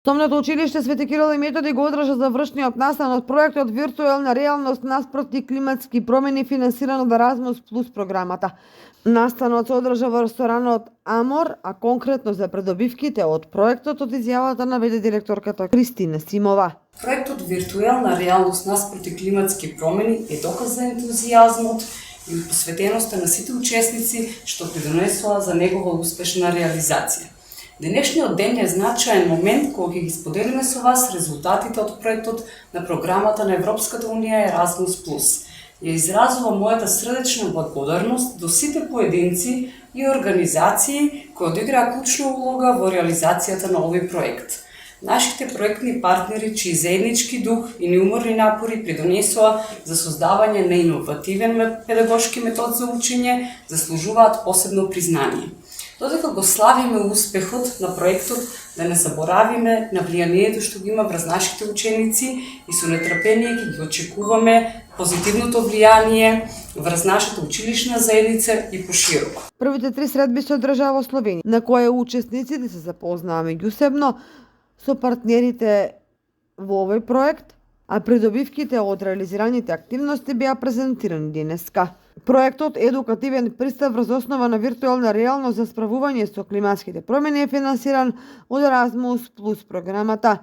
Основното училиште Свети Кирил и Методи го одржа завршниот настан од проектот Виртуелна реалност наспроти климатски промени финансиран од Erasmus Plus програмата. Настанот се одржа во ресторанот Амор, а конкретно за придобивките од проектот од изјавата наведе директорката Кристина Симова. Проектот Виртуелна реалност наспроти климатски промени е доказ за ентузијазмот и посветеноста на сите учесници што придонесоа за негова успешна реализација. Денешниот ден е значаен момент кога ќе ги споделиме со вас резултатите од проектот на програмата на Европската унија Erasmus+. Ја изразувам мојата срдечна благодарност до сите поединци и организации кои одиграа клучна улога во реализацијата на овој проект. Нашите проектни партнери, чии заеднички дух и неуморни напори придонесоа за создавање на иновативен педагошки метод за учење, заслужуваат посебно признание. Додека го славиме успехот на проектот, да не заборавиме на влијанието што ги има врз нашите ученици и со нетрпение ќе ги очекуваме позитивното влијание врз нашата училишна заедница и пошироко. Првите 3 средби се одржаа во Словенија, на кои учесниците се запознаа меѓусебно со партнерите во овој проект, а придобивките од реализираните активности беа презентирани денеска. Проектот Едукативен пристап врз основа на виртуелна реалност за справување со климатските промени е финансиран од Erasmus Plus програмата.